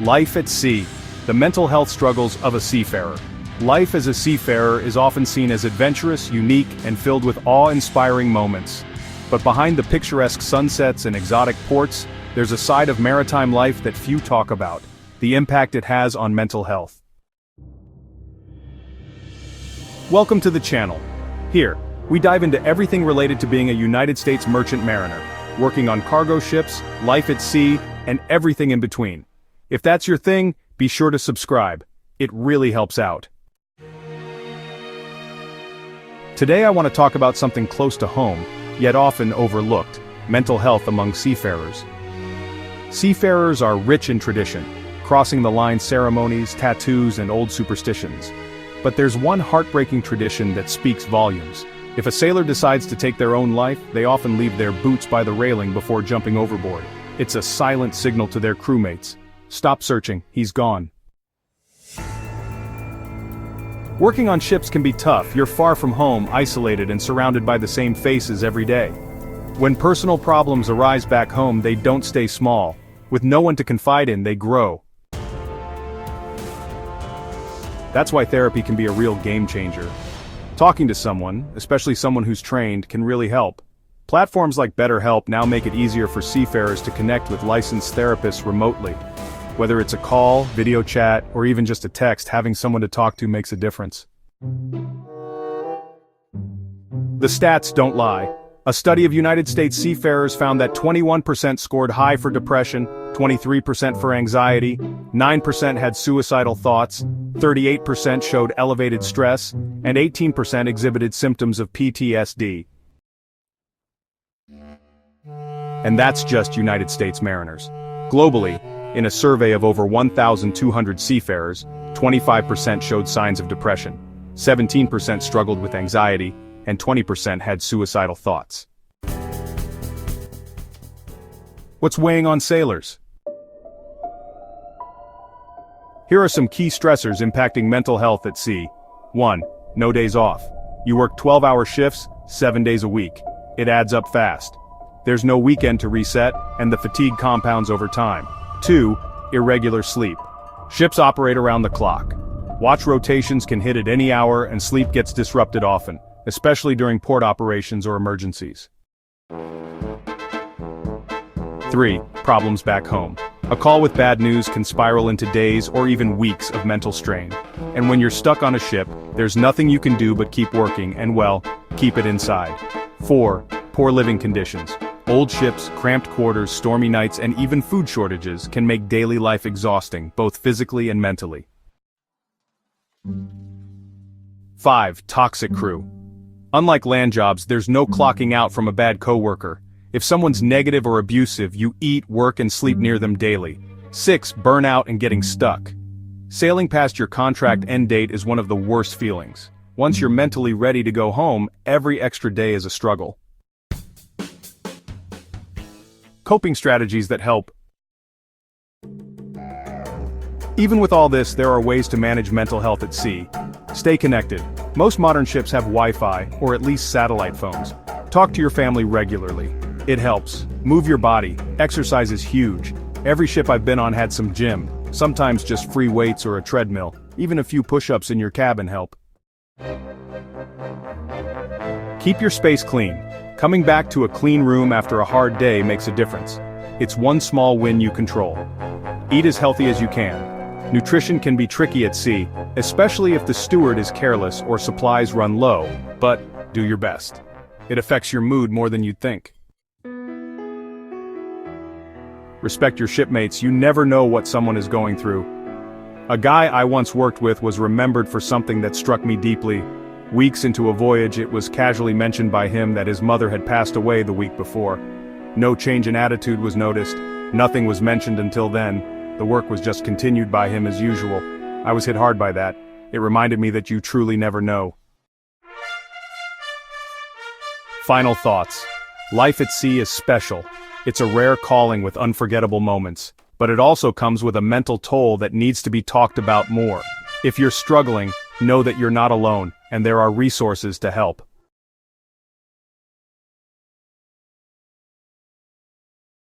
Life at sea. The mental health struggles of a seafarer. Life as a seafarer is often seen as adventurous, unique, and filled with awe-inspiring moments. But behind the picturesque sunsets and exotic ports, there's a side of maritime life that few talk about: the impact it has on mental health. Welcome to the channel. Here, we dive into everything related to being a United States merchant mariner, working on cargo ships, life at sea, and everything in between. If that's your thing, be sure to subscribe. It really helps out. Today I want to talk about something close to home, yet often overlooked: mental health among seafarers. Seafarers are rich in tradition, crossing the line ceremonies, tattoos, and old superstitions. But there's one heartbreaking tradition that speaks volumes. If a sailor decides to take their own life, they often leave their boots by the railing before jumping overboard. It's a silent signal to their crewmates: stop searching, he's gone. Working on ships can be tough. You're far from home, isolated, and surrounded by the same faces every day. When personal problems arise back home, they don't stay small. With no one to confide in, they grow. That's why therapy can be a real game changer. Talking to someone, especially someone who's trained, can really help. Platforms like BetterHelp now make it easier for seafarers to connect with licensed therapists remotely. Whether it's a call, video chat, or even just a text, having someone to talk to makes a difference. The stats don't lie. A study of United States seafarers found that 21% scored high for depression, 23% for anxiety, 9% had suicidal thoughts, 38% showed elevated stress, and 18% exhibited symptoms of PTSD. And that's just United States mariners. Globally, in a survey of over 1,200 seafarers, 25% showed signs of depression, 17% struggled with anxiety, and 20% had suicidal thoughts. What's weighing on sailors? Here are some key stressors impacting mental health at sea. 1. No days off. You work 12-hour shifts, 7 days a week. It adds up fast. There's no weekend to reset, and the fatigue compounds over time. 2. Irregular sleep. Ships operate around the clock. Watch rotations can hit at any hour, and sleep gets disrupted often, especially during port operations or emergencies. 3. Problems back home. A call with bad news can spiral into days or even weeks of mental strain. And when you're stuck on a ship, there's nothing you can do but keep working and, well, keep it inside. 4. Poor living conditions. Old ships, cramped quarters, stormy nights, and even food shortages can make daily life exhausting, both physically and mentally. 5. Toxic crew. Unlike land jobs, there's no clocking out from a bad coworker. If someone's negative or abusive, you eat, work, and sleep near them daily. 6. Burnout and getting stuck. Sailing past your contract end date is one of the worst feelings. Once you're mentally ready to go home, every extra day is a struggle. Coping strategies that help. Even with all this, there are ways to manage mental health at sea. Stay connected. Most modern ships have Wi-Fi, or at least satellite phones. Talk to your family regularly. It helps. Move your body. Exercise is huge. Every ship I've been on had some gym, sometimes just free weights or a treadmill. Even a few push-ups in your cabin help. Keep your space clean. Coming back to a clean room after a hard day makes a difference. It's one small win you control. Eat as healthy as you can. Nutrition can be tricky at sea, especially if the steward is careless or supplies run low, but do your best. It affects your mood more than you'd think. Respect your shipmates. You never know what someone is going through. A guy I once worked with was remembered for something that struck me deeply. Weeks into a voyage, it was casually mentioned by him that his mother had passed away the week before. No change in attitude was noticed. Nothing was mentioned until then. The work was just continued by him as usual. I was hit hard by that. It reminded me that you truly never know. Final thoughts. Life at sea is special. It's a rare calling with unforgettable moments, but it also comes with a mental toll that needs to be talked about more. If you're struggling, know that you're not alone, and there are resources to help.